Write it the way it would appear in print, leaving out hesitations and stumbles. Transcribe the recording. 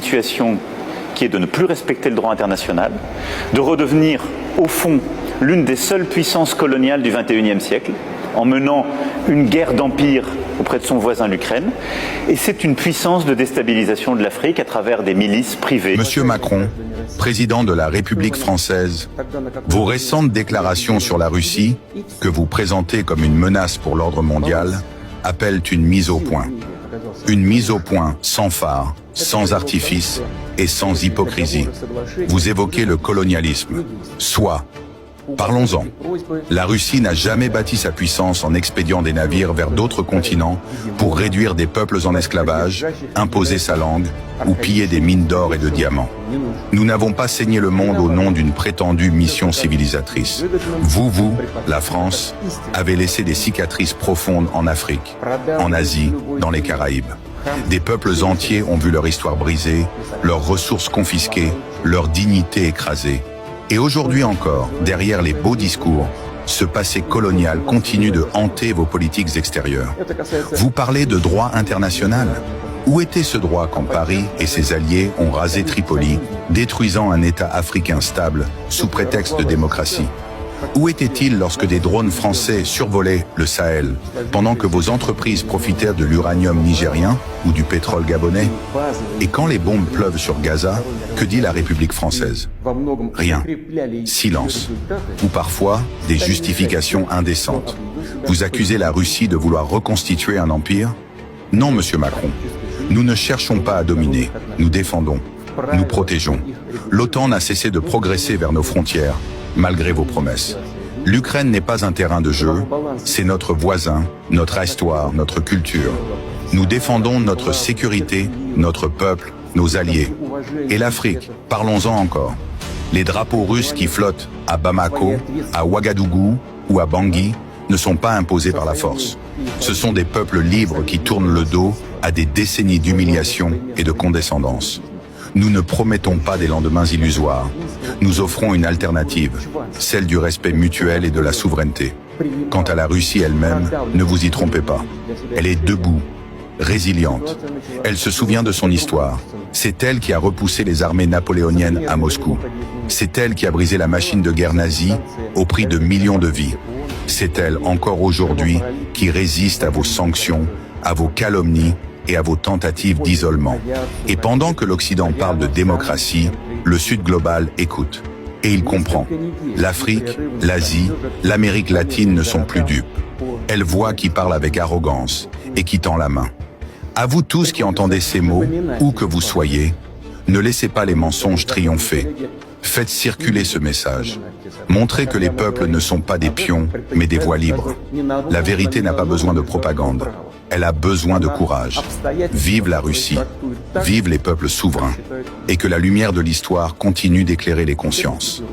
situation qui est de ne plus respecter le droit international, de redevenir, au fond, l'une des seules puissances coloniales du XXIe siècle, en menant une guerre d'empire auprès de son voisin l'Ukraine. Et c'est une puissance de déstabilisation de l'Afrique à travers des milices privées. Monsieur Macron, président de la République française, vos récentes déclarations sur la Russie, que vous présentez comme une menace pour l'ordre mondial, appellent une mise au point. Une mise au point sans phare, sans artifice et sans hypocrisie. Vous évoquez le colonialisme. Soit. Parlons-en. La Russie n'a jamais bâti sa puissance en expédiant des navires vers d'autres continents pour réduire des peuples en esclavage, imposer sa langue ou piller des mines d'or et de diamants. Nous n'avons pas saigné le monde au nom d'une prétendue mission civilisatrice. Vous, la France, avez laissé des cicatrices profondes en Afrique, en Asie, dans les Caraïbes. Des peuples entiers ont vu leur histoire brisée, leurs ressources confisquées, leur dignité écrasée. Et aujourd'hui encore, derrière les beaux discours, ce passé colonial continue de hanter vos politiques extérieures. Vous parlez de droit international. Où était ce droit quand Paris et ses alliés ont rasé Tripoli, détruisant un État africain stable sous prétexte de démocratie? Où était-il lorsque des drones français survolaient le Sahel, pendant que vos entreprises profitèrent de l'uranium nigérien ou du pétrole gabonais? Et quand les bombes pleuvent sur Gaza, que dit la République française? Rien. Silence. Ou parfois, des justifications indécentes. Vous accusez la Russie de vouloir reconstituer un empire? Non, monsieur Macron. Nous ne cherchons pas à dominer. Nous défendons. Nous protégeons. L'OTAN n'a cessé de progresser vers nos frontières, malgré vos promesses. L'Ukraine n'est pas un terrain de jeu, c'est notre voisin, notre histoire, notre culture. Nous défendons notre sécurité, notre peuple, nos alliés. Et l'Afrique, parlons-en encore. Les drapeaux russes qui flottent à Bamako, à Ouagadougou ou à Bangui ne sont pas imposés par la force. Ce sont des peuples libres qui tournent le dos à des décennies d'humiliation et de condescendance. Nous ne promettons pas des lendemains illusoires. Nous offrons une alternative, celle du respect mutuel et de la souveraineté. Quant à la Russie elle-même, ne vous y trompez pas. Elle est debout, résiliente. Elle se souvient de son histoire. C'est elle qui a repoussé les armées napoléoniennes à Moscou. C'est elle qui a brisé la machine de guerre nazie au prix de millions de vies. C'est elle, encore aujourd'hui, qui résiste à vos sanctions, à vos calomnies et à vos tentatives d'isolement. Et pendant que l'Occident parle de démocratie, le Sud global écoute. Et il comprend. L'Afrique, l'Asie, l'Amérique latine ne sont plus dupes. Elles voient qui parle avec arrogance et qui tend la main. À vous tous qui entendez ces mots, où que vous soyez, ne laissez pas les mensonges triompher. Faites circuler ce message. Montrez que les peuples ne sont pas des pions, mais des voix libres. La vérité n'a pas besoin de propagande. Elle a besoin de courage. Vive la Russie, vive les peuples souverains, et que la lumière de l'histoire continue d'éclairer les consciences.